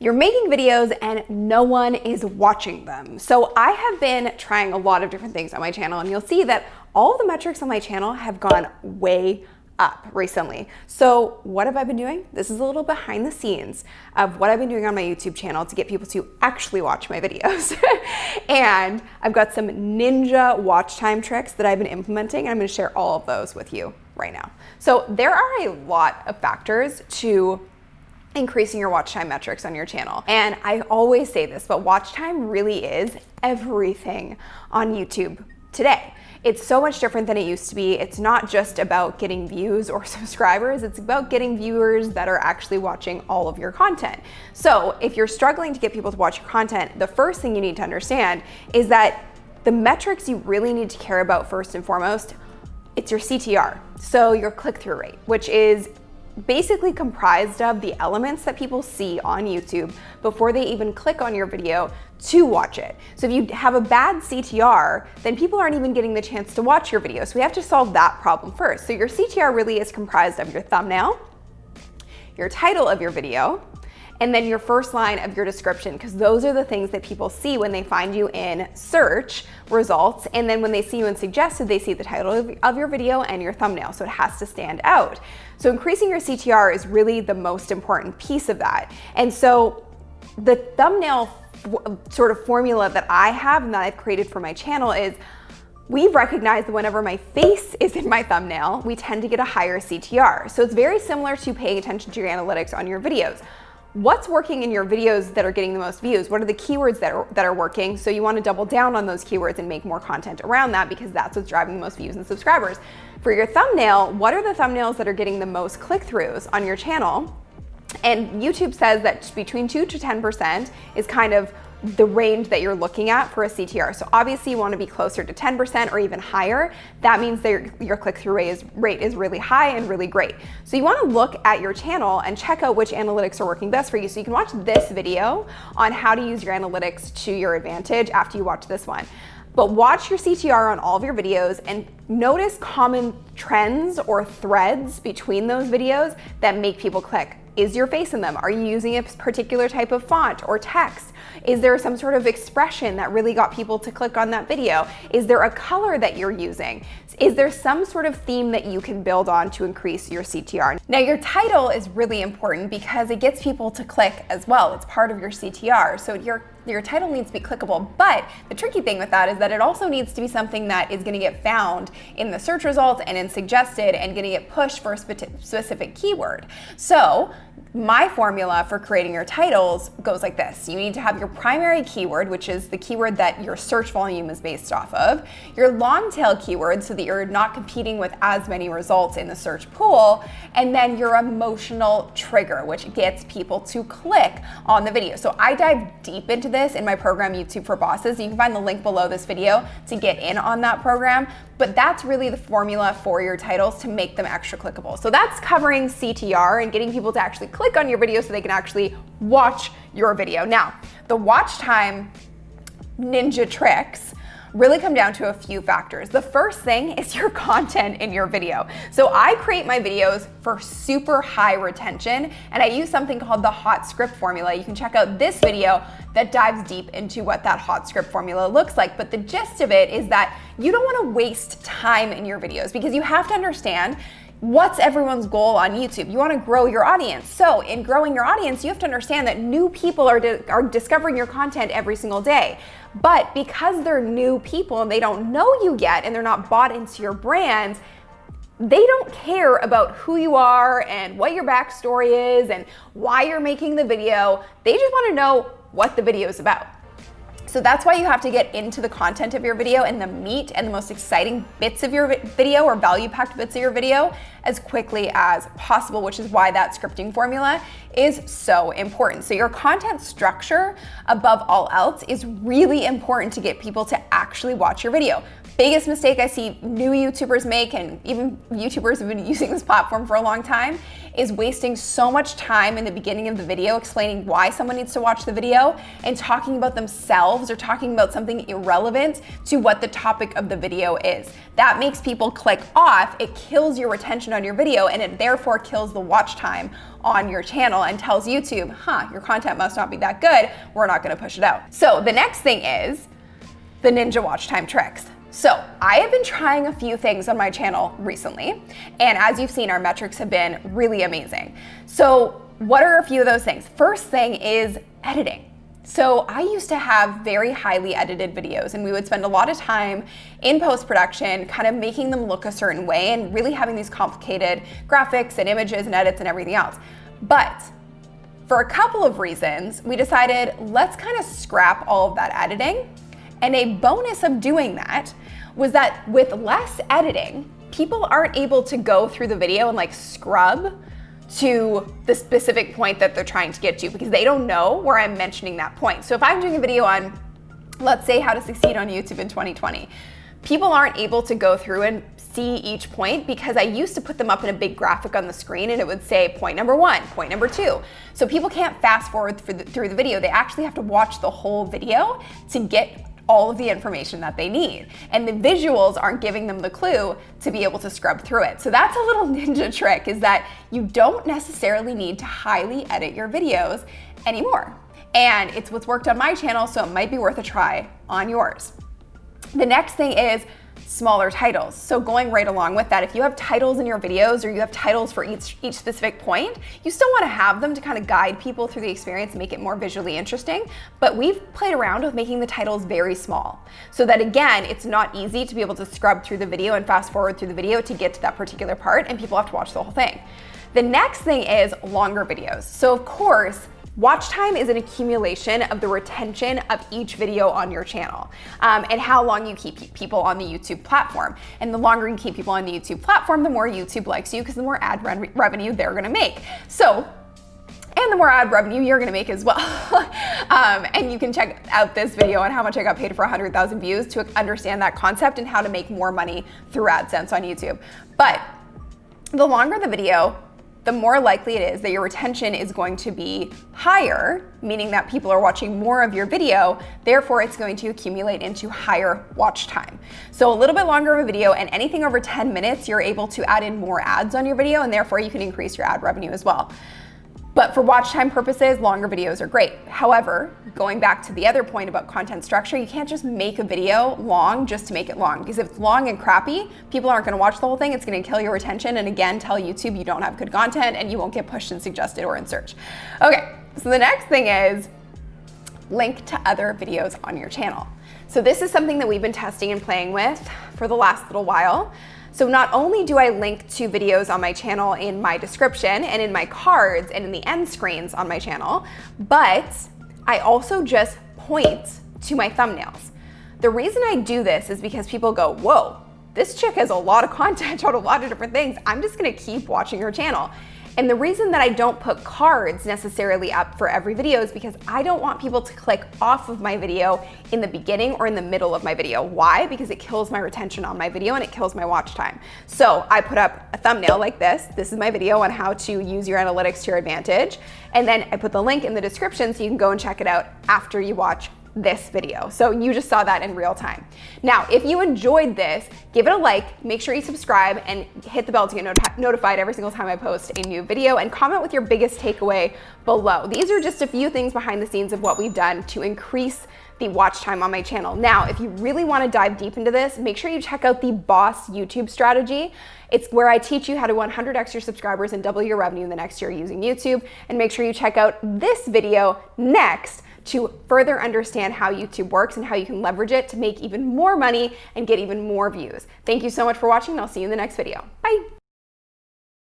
You're making videos and no one is watching them. So I have been trying a lot of different things on my channel, and you'll see that all the metrics on my channel have gone way up recently. So what have I been doing? This is a little behind the scenes of what I've been doing on my YouTube channel to get people to actually watch my videos. And I've got some ninja watch time tricks that I've been implementing, and I'm gonna share all of those with you right now. So there are a lot of factors to increasing your watch time metrics on your channel. And I always say this, but watch time really is everything on YouTube today. It's so much different than it used to be. It's not just about getting views or subscribers, it's about getting viewers that are actually watching all of your content. So if you're struggling to get people to watch your content, the first thing you need to understand is that the metrics you really need to care about first and foremost, it's your CTR. So your click-through rate, which is basically comprised of the elements that people see on YouTube before they even click on your video to watch it. So if you have a bad CTR, then people aren't even getting the chance to watch your video. So we have to solve that problem first. So your CTR really is comprised of your thumbnail, your title of your video, and then your first line of your description, because those are the things that people see when they find you in search results. And then when they see you in suggested, they see the title of your video and your thumbnail. So it has to stand out. So increasing your CTR is really the most important piece of that. And so the thumbnail sort of formula that I have and that I've created for my channel is we've recognized that whenever my face is in my thumbnail, we tend to get a higher CTR. So it's very similar to paying attention to your analytics on your videos. What's working in your videos that are getting the most views? What are the keywords that are working? So you want to double down on those keywords and make more content around that, because that's what's driving the most views and subscribers. For your thumbnail, what are the thumbnails that are getting the most click-throughs on your channel? And YouTube says that between 2 to 10% is kind of the range that you're looking at for a CTR. So obviously you want to be closer to 10% or even higher. That means that your click-through rate is really high and really great. So you want to look at your channel and check out which analytics are working best for you. So you can watch this video on how to use your analytics to your advantage after you watch this one. But watch your CTR on all of your videos and notice common trends or threads between those videos that make people click. Is your face in them? Are you using a particular type of font or text? Is there some sort of expression that really got people to click on that video? Is there a color that you're using? Is there some sort of theme that you can build on to increase your CTR? Now, your title is really important because it gets people to click as well. It's part of your CTR. So your title needs to be clickable, but the tricky thing with that is that it also needs to be something that is gonna get found in the search results and in suggested and gonna get pushed for a specific keyword. So my formula for creating your titles goes like this. You need to have your primary keyword, which is the keyword that your search volume is based off of, your long tail keyword so that you're not competing with as many results in the search pool, and then your emotional trigger, which gets people to click on the video. So I dive deep into this in my program, YouTube for Bosses. You can find the link below this video to get in on that program, but that's really the formula for your titles to make them extra clickable. So that's covering CTR and getting people to actually click on your video so they can actually watch your video. Now, the watch time ninja tricks really come down to a few factors. The first thing is your content in your video. So I create my videos for super high retention, and I use something called the hot script formula. You can check out this video that dives deep into what that hot script formula looks like. But the gist of it is that you don't want to waste time in your videos, because you have to understand what's everyone's goal on YouTube. You want to grow your audience. So in growing your audience, you have to understand that new people are discovering your content every single day. But because they're new people and they don't know you yet and they're not bought into your brand, they don't care about who you are and what your backstory is and why you're making the video. They just want to know what the video is about. So that's why you have to get into the content of your video and the meat and the most exciting bits of your video or value-packed bits of your video as quickly as possible, which is why that scripting formula is so important. So your content structure, above all else, is really important to get people to actually watch your video. Biggest mistake I see new YouTubers make, and even YouTubers who've been using this platform for a long time, is wasting so much time in the beginning of the video explaining why someone needs to watch the video and talking about themselves or talking about something irrelevant to what the topic of the video is. That makes people click off. It kills your retention attention on your video, and it therefore kills the watch time on your channel and tells YouTube, your content must not be that good, we're not gonna push it out. So the next thing is the ninja watch time tricks. So I have been trying a few things on my channel recently, and as you've seen, our metrics have been really amazing. So what are a few of those things? First thing is editing. So I used to have very highly edited videos, and we would spend a lot of time in post-production kind of making them look a certain way and really having these complicated graphics and images and edits and everything else. But for a couple of reasons, we decided let's kind of scrap all of that editing. And a bonus of doing that was that with less editing, people aren't able to go through the video and like scrub to the specific point that they're trying to get to, because they don't know where I'm mentioning that point. So if I'm doing a video on, let's say, how to succeed on YouTube in 2020, people aren't able to go through and see each point because I used to put them up in a big graphic on the screen and it would say point number 1, point number 2. So people can't fast forward through the video. They actually have to watch the whole video to get all of the information that they need. And the visuals aren't giving them the clue to be able to scrub through it. So that's a little ninja trick, is that you don't necessarily need to highly edit your videos anymore. And it's what's worked on my channel, so it might be worth a try on yours. The next thing is smaller titles. So going right along with that, if you have titles in your videos or you have titles for each specific point, you still want to have them to kind of guide people through the experience and make it more visually interesting. But we've played around with making the titles very small so that, again, it's not easy to be able to scrub through the video and fast forward through the video to get to that particular part, and people have to watch the whole thing. The next thing is longer videos. So of course, watch time is an accumulation of the retention of each video on your channel, and how long you keep people on the YouTube platform. And the longer you keep people on the YouTube platform, the more YouTube likes you, because the more ad revenue they're gonna make. And the more ad revenue you're gonna make as well. And you can check out this video on how much I got paid for 100,000 views to understand that concept and how to make more money through AdSense on YouTube. But the longer the video, the more likely it is that your retention is going to be higher, meaning that people are watching more of your video, therefore it's going to accumulate into higher watch time. So a little bit longer of a video, and anything over 10 minutes, you're able to add in more ads on your video, and therefore you can increase your ad revenue as well. But for watch time purposes, longer videos are great. However, going back to the other point about content structure, you can't just make a video long just to make it long, because if it's long and crappy, people aren't gonna watch the whole thing. It's gonna kill your retention, and again, tell YouTube you don't have good content and you won't get pushed and suggested or in search. Okay, so the next thing is link to other videos on your channel. So this is something that we've been testing and playing with for the last little while. So not only do I link to videos on my channel in my description and in my cards and in the end screens on my channel, but I also just point to my thumbnails. The reason I do this is because people go, whoa, this chick has a lot of content on a lot of different things. I'm just gonna keep watching her channel. And the reason that I don't put cards necessarily up for every video is because I don't want people to click off of my video in the beginning or in the middle of my video. Why? Because it kills my retention on my video and it kills my watch time. So I put up a thumbnail like this. This is my video on how to use your analytics to your advantage. And then I put the link in the description so you can go and check it out after you watch this video. So you just saw that in real time. Now, if you enjoyed this, give it a like, make sure you subscribe and hit the bell to get notified every single time I post a new video, and comment with your biggest takeaway below. These are just a few things behind the scenes of what we've done to increase the watch time on my channel. Now, if you really want to dive deep into this, make sure you check out the Boss YouTube strategy. It's where I teach you how to 100x your subscribers and double your revenue in the next year using YouTube. And make sure you check out this video next to further understand how YouTube works and how you can leverage it to make even more money and get even more views. Thank you so much for watching, and I'll see you in the next video. Bye.